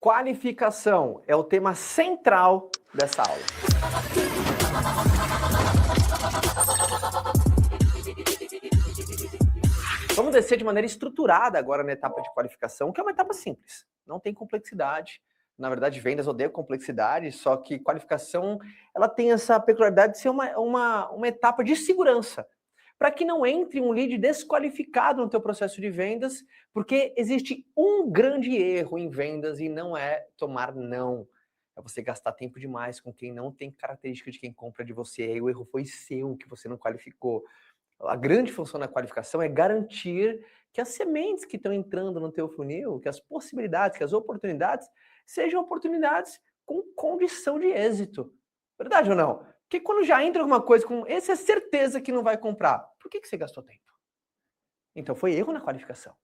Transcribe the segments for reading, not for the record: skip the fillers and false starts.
Qualificação é o tema central dessa aula. Vamos descer de maneira estruturada agora na etapa de qualificação, que é uma etapa simples, não tem complexidade. Na verdade, vendas odeiam complexidade, só que qualificação ela tem essa peculiaridade de ser uma etapa de segurança, para que não entre um lead desqualificado no teu processo de vendas, porque existe um grande erro em vendas e não é tomar não. É você gastar tempo demais com quem não tem característica de quem compra de você, aí o erro foi seu, que você não qualificou. A grande função da qualificação é garantir que as sementes que estão entrando no teu funil, que as possibilidades, que as oportunidades, sejam oportunidades com condição de êxito. Verdade ou não? Porque quando já entra alguma coisa com essa é certeza que não vai comprar, por que você gastou tempo? Então foi erro na qualificação.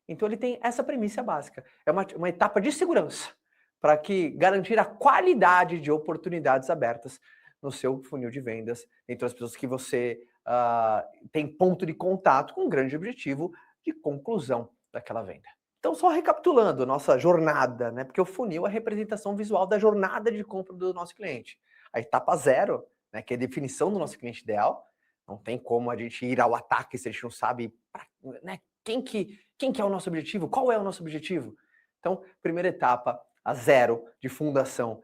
Então ele tem essa premissa básica. É uma etapa de segurança para que garantir a qualidade de oportunidades abertas no seu funil de vendas, entre as pessoas que você tem ponto de contato com um grande objetivo de conclusão daquela venda. Então, só recapitulando nossa jornada, né? Porque o funil é a representação visual da jornada de compra do nosso cliente. A etapa 0, né, que é a definição do nosso cliente ideal. Não tem como a gente ir ao ataque se a gente não sabe, né, quem que é o nosso objetivo, qual é o nosso objetivo. Então, primeira etapa, a 0 de fundação,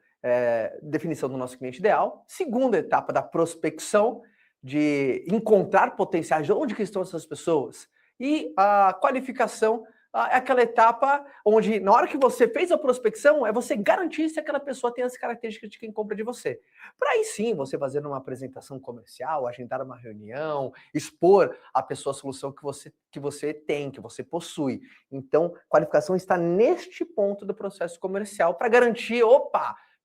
definição do nosso cliente ideal. Segunda etapa da prospecção, de encontrar potenciais, onde que estão essas pessoas. E a qualificação é aquela etapa onde, na hora que você fez a prospecção, é você garantir se aquela pessoa tem as características de quem compra de você. Para aí sim, você fazer uma apresentação comercial, agendar uma reunião, expor a pessoa a solução que você tem, que você possui. Então, qualificação está neste ponto do processo comercial para garantir,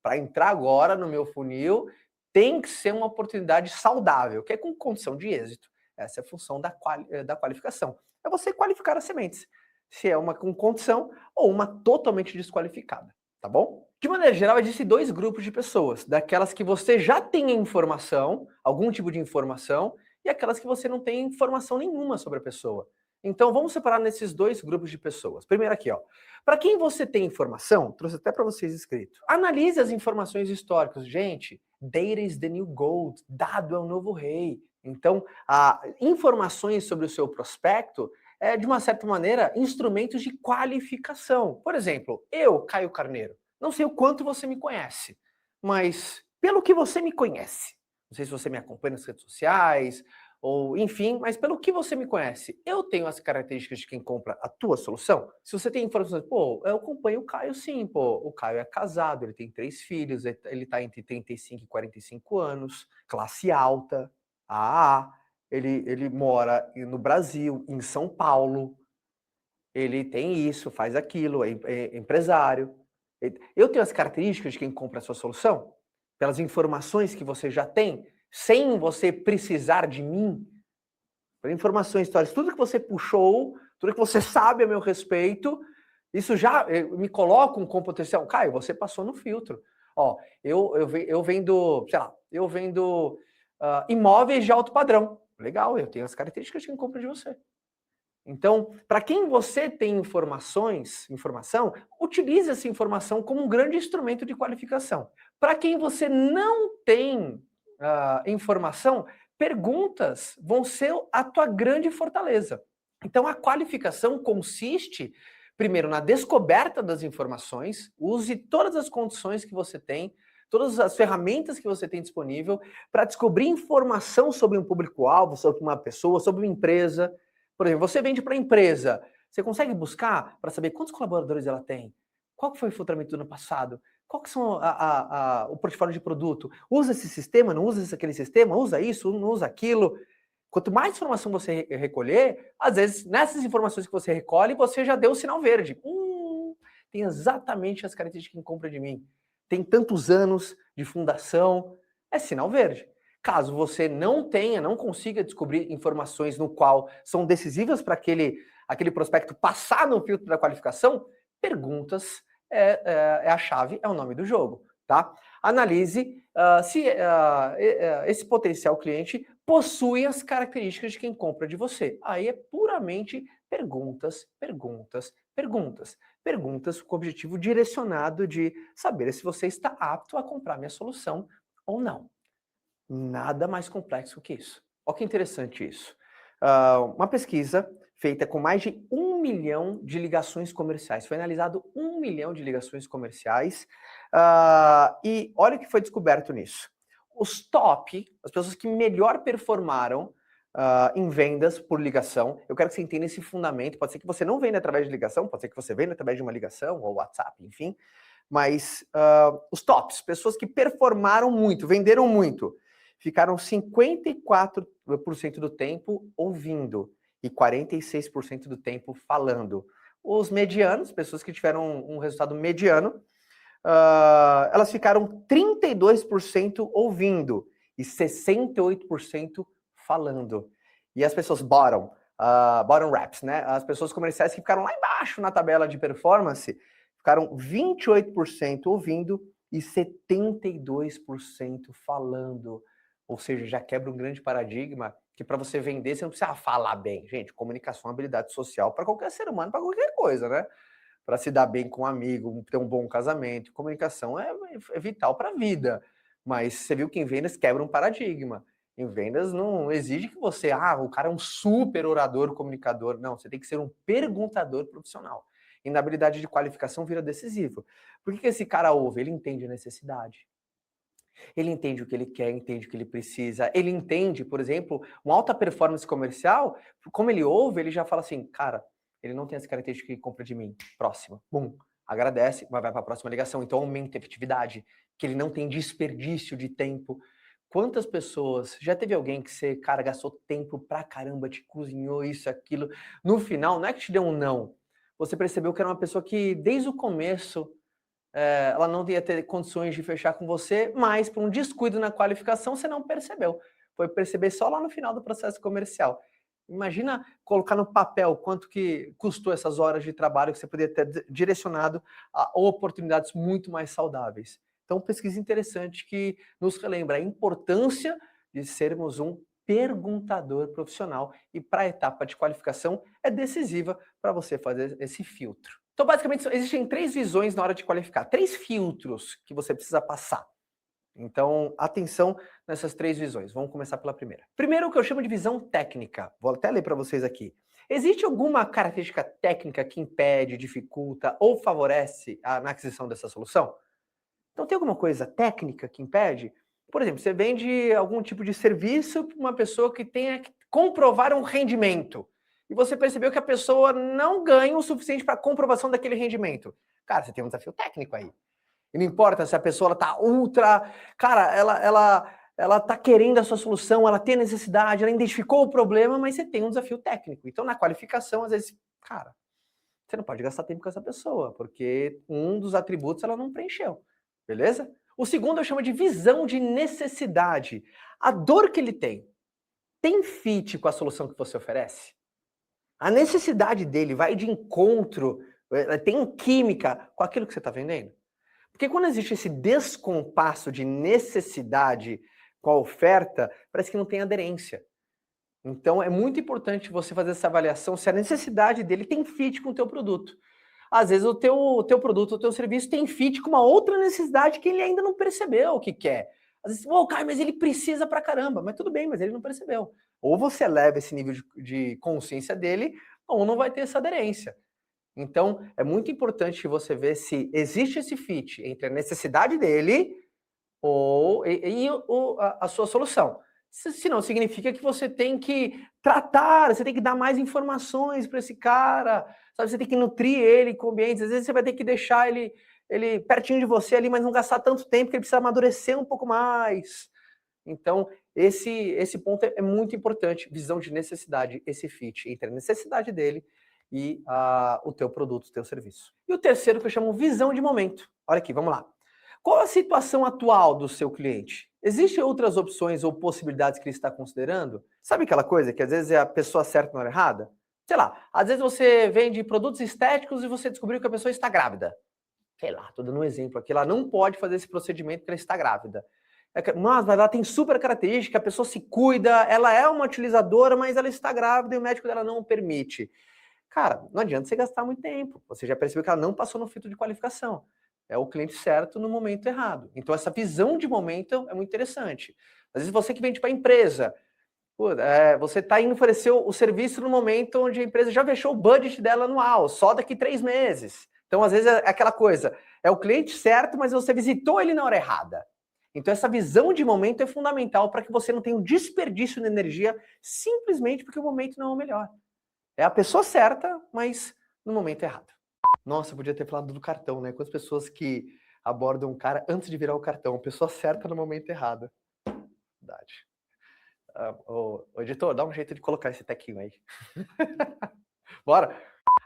para entrar agora no meu funil, tem que ser uma oportunidade saudável, que é com condição de êxito. Essa é a função da qualificação. É você qualificar as sementes. Se é uma com condição ou uma totalmente desqualificada, tá bom? De maneira geral, existem dois grupos de pessoas. Daquelas que você já tem informação, algum tipo de informação, e aquelas que você não tem informação nenhuma sobre a pessoa. Então, vamos separar nesses dois grupos de pessoas. Primeiro aqui, ó. Para quem você tem informação, trouxe até para vocês escrito. Analise as informações históricas. Gente, data is the new gold. Dado é o novo rei. Então, informações sobre o seu prospecto de uma certa maneira, instrumentos de qualificação. Por exemplo, eu, Caio Carneiro, não sei o quanto você me conhece, mas pelo que você me conhece, não sei se você me acompanha nas redes sociais, ou enfim, mas pelo que você me conhece, eu tenho as características de quem compra a tua solução? Se você tem informações, eu acompanho o Caio sim, o Caio é casado, ele tem 3 filhos, ele está entre 35 e 45 anos, classe alta, AA, ele mora no Brasil, em São Paulo, ele tem isso, faz aquilo, é empresário. Eu tenho as características de quem compra a sua solução? Pelas informações que você já tem, sem você precisar de mim? Pelas informações históricas, tudo que você puxou, tudo que você sabe a meu respeito, isso já me coloca com potencial. Caio, você passou no filtro. Ó, eu vendo, sei lá, eu vendo imóveis de alto padrão. Legal, eu tenho as características de quem compra de você. Então, para quem você tem informação, utilize essa informação como um grande instrumento de qualificação. Para quem você não tem informação, perguntas vão ser a tua grande fortaleza. Então, a qualificação consiste, primeiro, na descoberta das informações, use todas as condições que você tem, todas as ferramentas que você tem disponível para descobrir informação sobre um público-alvo, sobre uma pessoa, sobre uma empresa. Por exemplo, você vende para a empresa, você consegue buscar para saber quantos colaboradores ela tem? Qual foi o faturamento do ano passado? Qual que são o portfólio de produto? Usa esse sistema, não usa aquele sistema? Usa isso, não usa aquilo? Quanto mais informação você recolher, às vezes, nessas informações que você recolhe, você já deu o sinal verde. Tem exatamente as características de quem compra de mim. Tem tantos anos de fundação, é sinal verde. Caso você não consiga descobrir informações no qual são decisivas para aquele prospecto passar no filtro da qualificação, perguntas é a chave, é o nome do jogo, tá? Analise se esse potencial cliente possui as características de quem compra de você. Aí é puramente perguntas, perguntas, perguntas. Perguntas com o objetivo direcionado de saber se você está apto a comprar minha solução ou não. Nada mais complexo que isso. Olha que interessante isso. Uma pesquisa feita com mais de 1 milhão de ligações comerciais. Foi analisado 1 milhão de ligações comerciais. E olha o que foi descoberto nisso. Os top, as pessoas que melhor performaram em vendas por ligação, eu quero que você entenda esse fundamento. Pode ser que você não venda através de ligação, pode ser que você venda através de uma ligação ou WhatsApp, enfim. Mas os tops, pessoas que performaram muito, venderam muito, ficaram 54% do tempo ouvindo e 46% do tempo falando. Os medianos, pessoas que tiveram um resultado mediano, elas ficaram 32% ouvindo e 68% falando. E as pessoas bottom reps, né? As pessoas comerciais que ficaram lá embaixo na tabela de performance, ficaram 28% ouvindo e 72% falando. Ou seja, já quebra um grande paradigma que para você vender, você não precisa falar bem. Gente, comunicação é habilidade social para qualquer ser humano, para qualquer coisa, né? Para se dar bem com um amigo, ter um bom casamento. Comunicação é vital para a vida. Mas você viu que em vendas quebra um paradigma. Em vendas não exige que você, o cara é um super orador, comunicador. Não, você tem que ser um perguntador profissional. E na habilidade de qualificação vira decisivo. Por que esse cara ouve? Ele entende a necessidade. Ele entende o que ele quer, entende o que ele precisa. Ele entende, por exemplo, uma alta performance comercial, como ele ouve, ele já fala assim, cara, ele não tem essa característica que compra de mim. Próximo. Bum. Agradece, mas vai para a próxima ligação. Então aumenta a efetividade, que ele não tem desperdício de tempo. Quantas pessoas, já teve alguém que você, cara, gastou tempo pra caramba, te cozinhou isso, aquilo. No final, não é que te deu um não. Você percebeu que era uma pessoa que, desde o começo, ela não ia ter condições de fechar com você, mas por um descuido na qualificação você não percebeu. Foi perceber só lá no final do processo comercial. Imagina colocar no papel quanto que custou essas horas de trabalho que você poderia ter direcionado a oportunidades muito mais saudáveis. Então, pesquisa interessante que nos relembra a importância de sermos um perguntador profissional e para a etapa de qualificação é decisiva para você fazer esse filtro. Então, basicamente, existem 3 visões na hora de qualificar, 3 filtros que você precisa passar. Então, atenção nessas 3 visões. Vamos começar pela primeira. Primeiro, o que eu chamo de visão técnica. Vou até ler para vocês aqui. Existe alguma característica técnica que impede, dificulta ou favorece na aquisição dessa solução? Então, tem alguma coisa técnica que impede? Por exemplo, você vende algum tipo de serviço para uma pessoa que tenha que comprovar um rendimento. E você percebeu que a pessoa não ganha o suficiente para a comprovação daquele rendimento. Cara, você tem um desafio técnico aí. E não importa se a pessoa está ultra... Cara, ela está querendo a sua solução, ela tem necessidade, ela identificou o problema, mas você tem um desafio técnico. Então, na qualificação, às vezes, cara, você não pode gastar tempo com essa pessoa, porque um dos atributos ela não preencheu. Beleza? O segundo eu chamo de visão de necessidade. A dor que ele tem fit com a solução que você oferece? A necessidade dele vai de encontro, tem química com aquilo que você está vendendo? Porque quando existe esse descompasso de necessidade com a oferta, parece que não tem aderência. Então é muito importante você fazer essa avaliação se a necessidade dele tem fit com o teu produto. Às vezes o teu produto, o teu serviço tem fit com uma outra necessidade que ele ainda não percebeu o que quer. Às vezes, cara, mas ele precisa pra caramba. Mas tudo bem, mas ele não percebeu. Ou você leva esse nível de consciência dele, ou não vai ter essa aderência. Então, é muito importante você ver se existe esse fit entre a necessidade dele e a sua solução. Senão, significa que você tem que tratar, você tem que dar mais informações para esse cara, sabe? Você tem que nutrir ele com ambientes. Às vezes você vai ter que deixar ele pertinho de você ali, mas não gastar tanto tempo, porque ele precisa amadurecer um pouco mais. Então, esse ponto é muito importante. Visão de necessidade, esse fit entre a necessidade dele e o teu produto, o teu serviço. E o terceiro que eu chamo visão de momento. Olha aqui, vamos lá. Qual a situação atual do seu cliente? Existem outras opções ou possibilidades que ele está considerando? Sabe aquela coisa que às vezes é a pessoa certa na hora errada? Sei lá, às vezes você vende produtos estéticos e você descobriu que a pessoa está grávida. Sei lá, estou dando um exemplo aqui, ela não pode fazer esse procedimento porque ela está grávida. Mas ela tem super característica, a pessoa se cuida, ela é uma utilizadora, mas ela está grávida e o médico dela não permite. cara, não adianta você gastar muito tempo. Você já percebeu que ela não passou no filtro de qualificação. É o cliente certo no momento errado. Então, essa visão de momento é muito interessante. Às vezes, você que vende para a empresa, você está indo oferecer o serviço no momento onde a empresa já fechou o budget dela anual, só daqui 3 meses. Então, às vezes, é aquela coisa, é o cliente certo, mas você visitou ele na hora errada. Então, essa visão de momento é fundamental para que você não tenha um desperdício de energia simplesmente porque o momento não é o melhor. É a pessoa certa, mas no momento errado. Nossa, eu podia ter falado do cartão, né? Quantas pessoas que abordam o cara antes de virar o cartão, pessoa certa no momento errado. Verdade. Ô, editor, dá um jeito de colocar esse tequinho aí. Bora?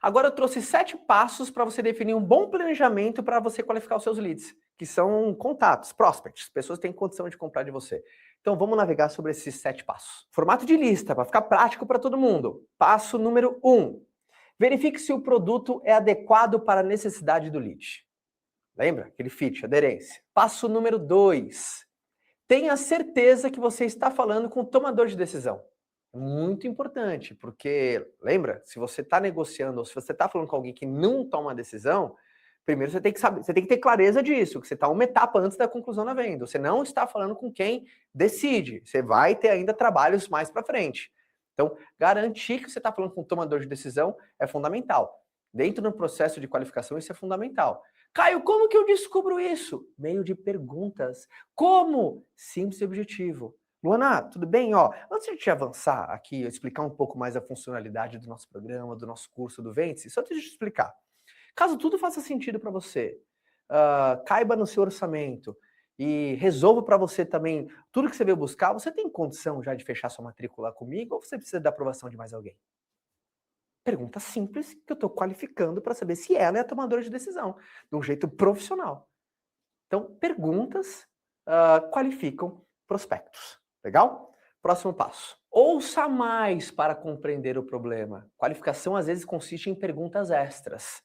Agora eu trouxe 7 passos para você definir um bom planejamento para você qualificar os seus leads, que são contatos, prospects, pessoas que têm condição de comprar de você. Então vamos navegar sobre esses 7 passos. Formato de lista, para ficar prático para todo mundo. Passo número 1. Verifique se o produto é adequado para a necessidade do lead. Lembra? Aquele fit, aderência. Passo número 2. Tenha certeza que você está falando com o tomador de decisão. Muito importante, porque, lembra, se você está negociando ou se você está falando com alguém que não toma decisão, primeiro você tem que saber, você tem que ter clareza disso, que você está uma etapa antes da conclusão da venda. Você não está falando com quem decide. Você vai ter ainda trabalhos mais para frente. Então, garantir que você está falando com o tomador de decisão é fundamental. Dentro do processo de qualificação, isso é fundamental. Caio, como que eu descubro isso? Meio de perguntas. Como? Simples e objetivo. Luana, tudo bem? Ó, antes de te avançar aqui, eu explicar um pouco mais a funcionalidade do nosso programa, do nosso curso do Vende-se, só deixa eu te explicar. Caso tudo faça sentido para você, caiba no seu orçamento e resolva para você também tudo que você veio buscar, você tem condição já de fechar sua matrícula comigo ou você precisa da aprovação de mais alguém? Pergunta simples que eu estou qualificando para saber se ela é a tomadora de decisão, de um jeito profissional. Então, perguntas qualificam prospectos. Legal? Próximo passo. Ouça mais para compreender o problema. Qualificação, às vezes, consiste em perguntas extras.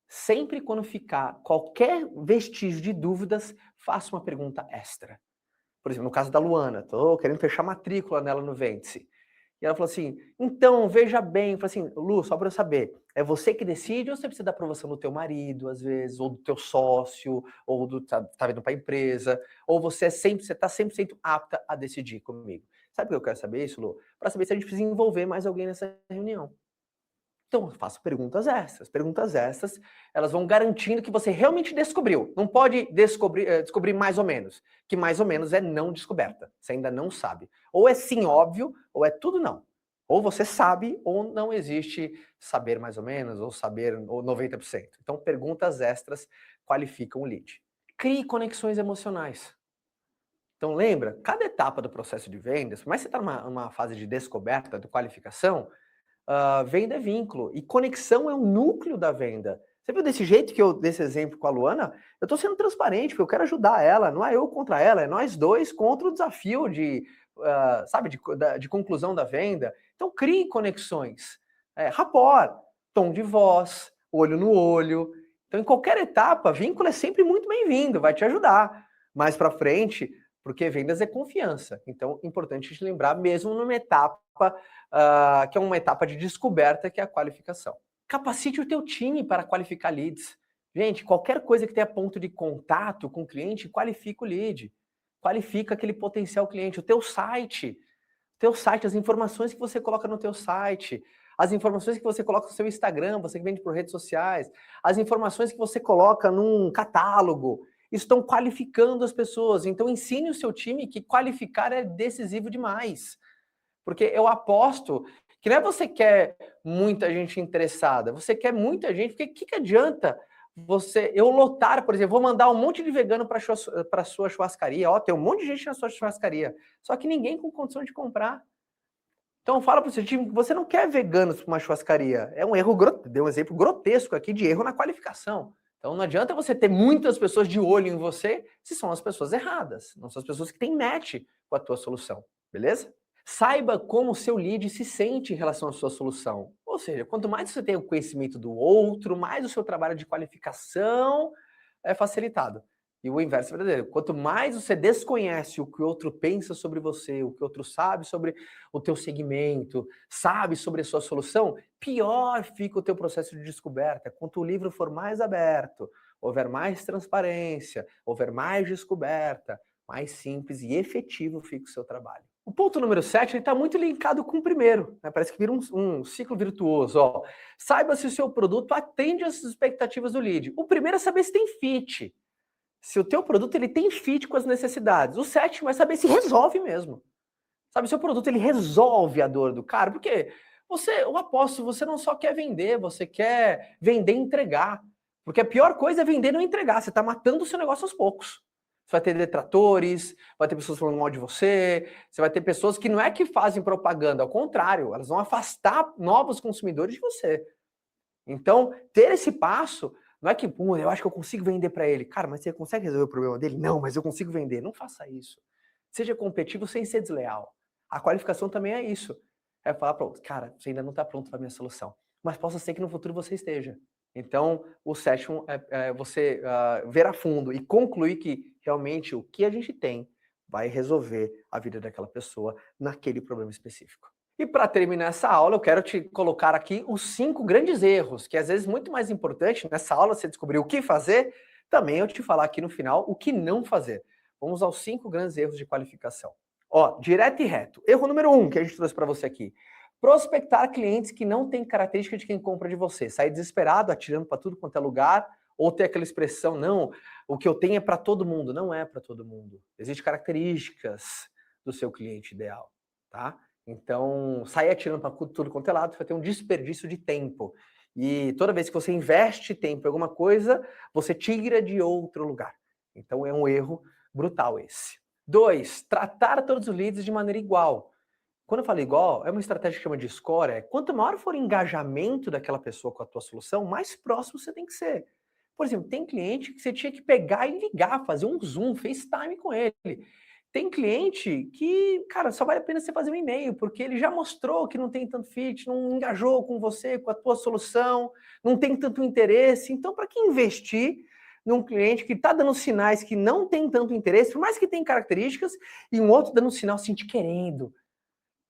Sempre quando ficar qualquer vestígio de dúvidas, faça uma pergunta extra. Por exemplo, no caso da Luana, estou querendo fechar matrícula nela no Vende-se. E ela falou assim, então, veja bem, eu falei assim, Lu, só para eu saber, é você que decide ou você precisa da aprovação do teu marido, às vezes, ou do teu sócio, ou do tá vindo para a empresa, ou você está 100% apta a decidir comigo? Sabe por que eu quero saber isso, Lu? Para saber se a gente precisa envolver mais alguém nessa reunião. Então, eu faço perguntas extras. Perguntas extras, elas vão garantindo que você realmente descobriu. Não pode descobrir mais ou menos. Que mais ou menos é não descoberta. Você ainda não sabe. Ou é sim óbvio, ou é tudo não. Ou você sabe, ou não existe saber mais ou menos, ou saber ou 90%. Então, perguntas extras qualificam o lead. Crie conexões emocionais. Então, lembra, cada etapa do processo de vendas, por mais que você está numa fase de descoberta, de qualificação, venda é vínculo e conexão é o núcleo da venda. Você viu desse jeito que desse exemplo com a Luana? Eu estou sendo transparente, porque eu quero ajudar ela. Não é eu contra ela, é nós dois contra o desafio de conclusão da venda. Então, crie conexões. Rapport, tom de voz, olho no olho. Então, em qualquer etapa, vínculo é sempre muito bem-vindo, vai te ajudar. Mais para frente, porque vendas é confiança. Então, é importante te lembrar, mesmo numa etapa que é uma etapa de descoberta, que é a qualificação. Capacite o teu time para qualificar leads. Gente, qualquer coisa que tenha ponto de contato com o cliente, qualifica o lead. Qualifica aquele potencial cliente. O teu site, as informações que você coloca no teu site, as informações que você coloca no seu Instagram, você que vende por redes sociais, as informações que você coloca num catálogo, estão qualificando as pessoas. Então, ensine o seu time que qualificar é decisivo demais. Porque eu aposto que não é você quer muita gente interessada, você quer muita gente, porque o que adianta eu lotar, por exemplo, vou mandar um monte de vegano para a sua churrascaria, tem um monte de gente na sua churrascaria, só que ninguém com condição de comprar. Então fala para o seu time que você não quer veganos para uma churrascaria. É um erro, dei um exemplo grotesco aqui de erro na qualificação. Então não adianta você ter muitas pessoas de olho em você se são as pessoas erradas, não são as pessoas que têm match com a tua solução, beleza? Saiba como o seu lead se sente em relação à sua solução. Ou seja, quanto mais você tem o conhecimento do outro, mais o seu trabalho de qualificação é facilitado. E o inverso é verdadeiro. Quanto mais você desconhece o que o outro pensa sobre você, o que o outro sabe sobre o teu segmento, sabe sobre a sua solução, pior fica o teu processo de descoberta. Quanto o livro for mais aberto, houver mais transparência, houver mais descoberta, mais simples e efetivo fica o seu trabalho. O ponto número 7 está muito linkado com o primeiro, né? Parece que vira um ciclo virtuoso. Ó. Saiba se o seu produto atende às expectativas do lead. O primeiro é saber se tem fit. Se o teu produto ele tem fit com as necessidades. O sétimo é saber se resolve mesmo. Sabe, se o produto ele resolve a dor do cara, porque eu aposto, você não só quer vender, você quer vender e entregar. Porque a pior coisa é vender e não entregar. Você está matando o seu negócio aos poucos. Você vai ter detratores, vai ter pessoas falando mal de você, você vai ter pessoas que não é que fazem propaganda, ao contrário, elas vão afastar novos consumidores de você. Então, ter esse passo, não é que, eu acho que eu consigo vender para ele. Cara, mas você consegue resolver o problema dele? Não, mas eu consigo vender. Não faça isso. Seja competitivo sem ser desleal. A qualificação também é isso. É falar para o outro, cara, você ainda não está pronto para a minha solução, mas possa ser que no futuro você esteja. Então, o sétimo é você ver a fundo e concluir que realmente o que a gente tem vai resolver a vida daquela pessoa naquele problema específico. E para terminar essa aula, eu quero te colocar aqui os 5 grandes erros, que às vezes muito mais importante nessa aula você descobrir o que fazer, também eu te falar aqui no final o que não fazer. Vamos aos 5 grandes erros de qualificação. Ó, direto e reto. Erro número 1 que a gente trouxe para você aqui. Prospectar clientes que não têm característica de quem compra de você. Sair desesperado, atirando para tudo quanto é lugar, ou ter aquela expressão, não, o que eu tenho é para todo mundo. Não é para todo mundo. Existem características do seu cliente ideal, tá? Então, sair atirando para tudo quanto é lado, você vai ter um desperdício de tempo. E toda vez que você investe tempo em alguma coisa, você tira de outro lugar. Então, é um erro brutal esse. 2, tratar todos os leads de maneira igual. Quando eu falo igual, é uma estratégia que chama de score. Quanto maior for o engajamento daquela pessoa com a tua solução, mais próximo você tem que ser. Por exemplo, tem cliente que você tinha que pegar e ligar, fazer um Zoom, FaceTime com ele. Tem cliente que, cara, só vale a pena você fazer um e-mail, porque ele já mostrou que não tem tanto fit, não engajou com você, com a tua solução, não tem tanto interesse. Então, para que investir num cliente que está dando sinais que não tem tanto interesse, por mais que tenha características, e um outro dando sinal assim, te querendo?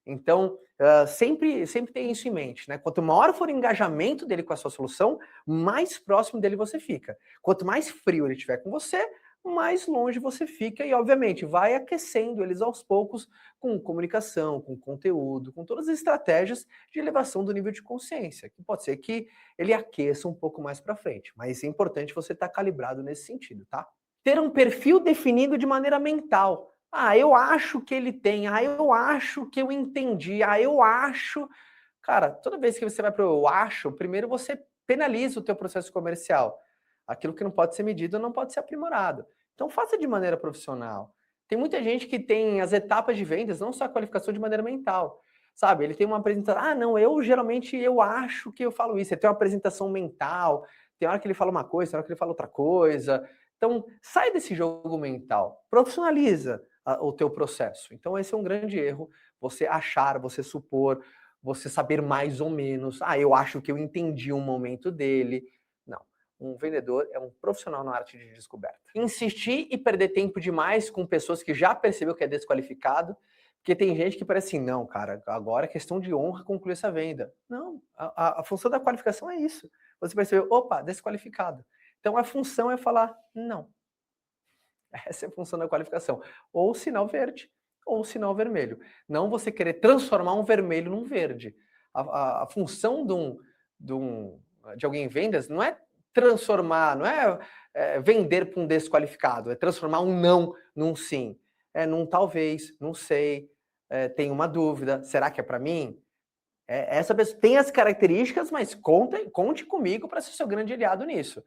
Então, sempre tem isso em mente, né? Quanto maior for o engajamento dele com a sua solução, mais próximo dele você fica. Quanto mais frio ele tiver com você, mais longe você fica e, obviamente, vai aquecendo eles aos poucos com comunicação, com conteúdo, com todas as estratégias de elevação do nível de consciência, que pode ser que ele aqueça um pouco mais para frente, mas é importante você estar calibrado nesse sentido, tá? Ter um perfil definido de maneira mental. Ah, eu acho que ele tem. Ah, eu acho que eu entendi. Ah, eu acho. Cara, toda vez que você vai para o eu acho, primeiro você penaliza o teu processo comercial. Aquilo que não pode ser medido não pode ser aprimorado. Então faça de maneira profissional. Tem muita gente que tem as etapas de vendas, não só a qualificação de maneira mental. Sabe, ele tem uma apresentação, não, eu acho que eu falo isso. Ele tem uma apresentação mental, tem hora que ele fala uma coisa, tem hora que ele fala outra coisa. Então, sai desse jogo mental, profissionaliza o teu processo. Então, esse é um grande erro, você achar, você supor, você saber mais ou menos, eu acho que eu entendi um momento dele. Não, um vendedor é um profissional na arte de descoberta. Insistir e perder tempo demais com pessoas que já percebeu que é desqualificado, porque tem gente que parece assim, não, cara, agora é questão de honra concluir essa venda. Não, a função da qualificação é isso. Você percebeu, opa, desqualificado. Então a função é falar não. Essa é a função da qualificação. Ou sinal verde, ou sinal vermelho. Não você querer transformar um vermelho num verde. A função de alguém em vendas não é transformar, não é vender para um desqualificado, é transformar um não num sim. Num talvez, não sei, tenho uma dúvida, será que é para mim? Essa pessoa tem as características, mas conte comigo para ser seu grande aliado nisso.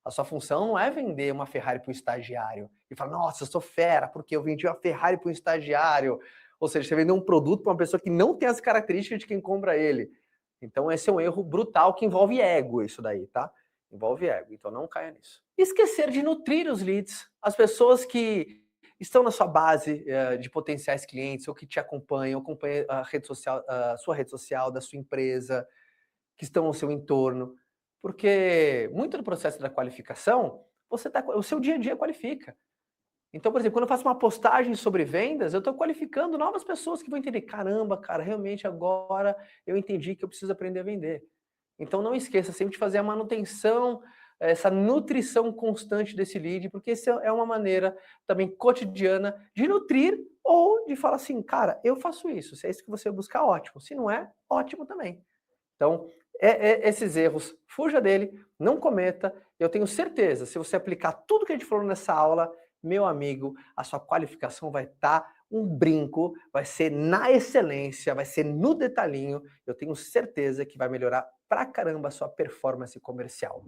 A sua função não é vender uma Ferrari para um estagiário e falar, nossa, eu sou fera, porque eu vendi uma Ferrari para um estagiário. Ou seja, você vendeu um produto para uma pessoa que não tem as características de quem compra ele. Então, esse é um erro brutal que envolve ego, isso daí, tá? Envolve ego, então não caia nisso. Esquecer de nutrir os leads. As pessoas que estão na sua base de potenciais clientes, ou que te acompanham a rede social, a sua rede social, da sua empresa, que estão ao seu entorno. Porque muito do processo da qualificação o seu dia a dia qualifica. Então, por exemplo, quando eu faço uma postagem sobre vendas, eu estou qualificando novas pessoas que vão entender, caramba, cara, realmente agora eu entendi que eu preciso aprender a vender. Então não esqueça sempre de fazer a manutenção, essa nutrição constante desse lead, porque isso é uma maneira também cotidiana de nutrir ou de falar assim, cara, eu faço isso, se é isso que você buscar, ótimo. Se não é, ótimo também. Então, esses erros, fuja dele, não cometa. Eu tenho certeza, se você aplicar tudo que a gente falou nessa aula, meu amigo, a sua qualificação vai estar um brinco, vai ser na excelência, vai ser no detalhinho. Eu tenho certeza que vai melhorar pra caramba a sua performance comercial.